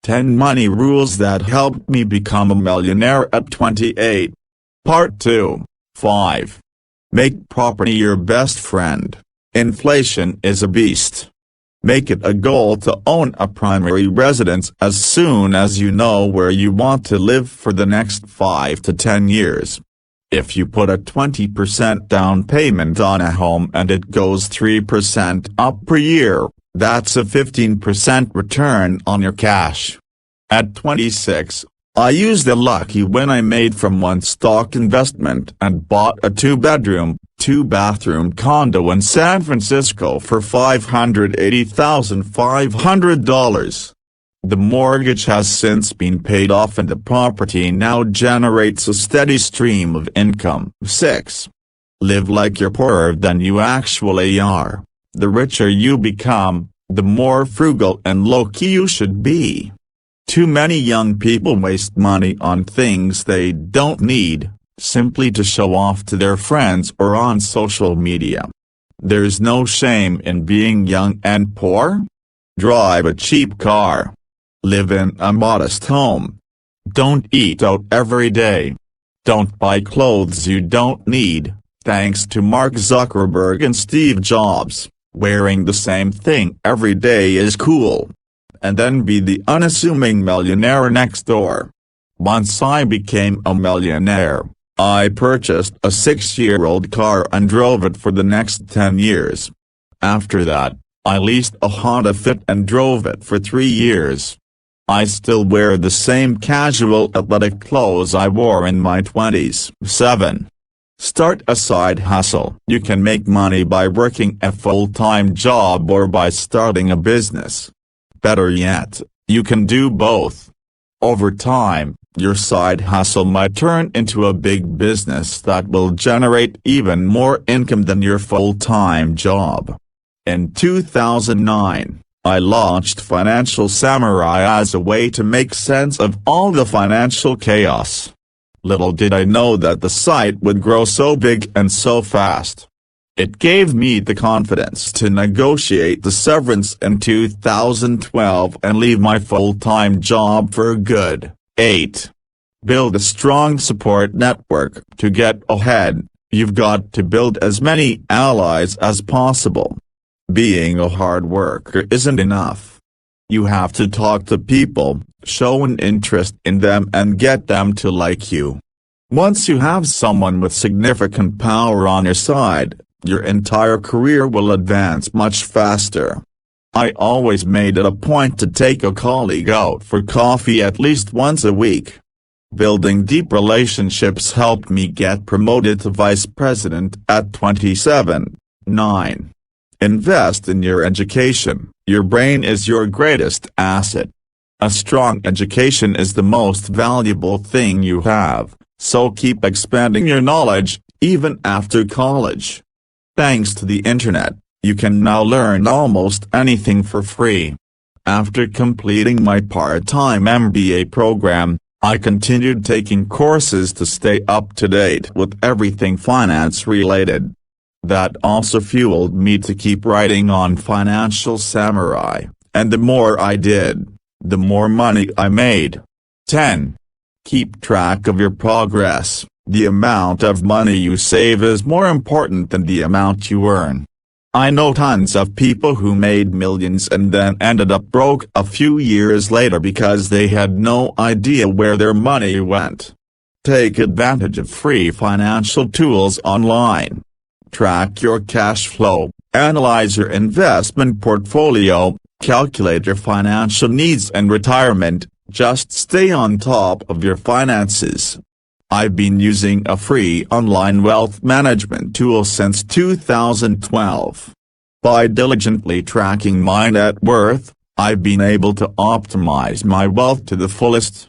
10 Money Rules That Helped Me Become a Millionaire at 28. Part 2. 5. Make property your best friend. Inflation is a beast. Make it a goal to own a primary residence as soon as you know where you want to live for the next 5 to 10 years. If you put a 20% down payment on a home and it goes 3% up per year, that's a 15% return on your cash. At 26, I used the lucky win I made from one stock investment and bought a 2-bedroom, 2-bathroom condo in San Francisco for $580,500. The mortgage has since been paid off and the property now generates a steady stream of income. 6. Live like you're poorer than you actually are. The richer you become, the more frugal and low-key you should be. Too many young people waste money on things they don't need, simply to show off to their friends or on social media. There's no shame in being young and poor. Drive a cheap car. Live in a modest home. Don't eat out every day. Don't buy clothes you don't need. Thanks to Mark Zuckerberg and Steve Jobs, wearing the same thing every day is cool. And then be the unassuming millionaire next door. Once I became a millionaire, I purchased a 6-year-old car and drove it for the next 10 years. After that, I leased a Honda Fit and drove it for 3 years. I still wear the same casual athletic clothes I wore in my 20s. 7. Start a side hustle. You can make money by working a full-time job or by starting a business. Better yet, you can do both. Over time, your side hustle might turn into a big business that will generate even more income than your full-time job. In 2009, I launched Financial Samurai as a way to make sense of all the financial chaos. Little did I know that the site would grow so big and so fast. It gave me the confidence to negotiate the severance in 2012 and leave my full-time job for good. 8. Build a strong support network. To get ahead, you've got to build as many allies as possible. Being a hard worker isn't enough. You have to talk to people, show an interest in them and get them to like you. Once you have someone with significant power on your side, your entire career will advance much faster. I always made it a point to take a colleague out for coffee at least once a week. Building deep relationships helped me get promoted to vice president at 27. 9. Invest in your education. Your brain is your greatest asset. A strong education is the most valuable thing you have, so keep expanding your knowledge, even after college. Thanks to the internet, you can now learn almost anything for free. After completing my part-time MBA program, I continued taking courses to stay up to date with everything finance-related. That also fueled me to keep writing on Financial Samurai, and the more I did, the more money I made. 10. Keep track of your progress. The amount of money you save is more important than the amount you earn. I know tons of people who made millions and then ended up broke a few years later because they had no idea where their money went. Take advantage of free financial tools online. Track your cash flow, analyze your investment portfolio, calculate your financial needs and retirement. Just stay on top of your finances. I've been using a free online wealth management tool since 2012. By diligently tracking my net worth, I've been able to optimize my wealth to the fullest.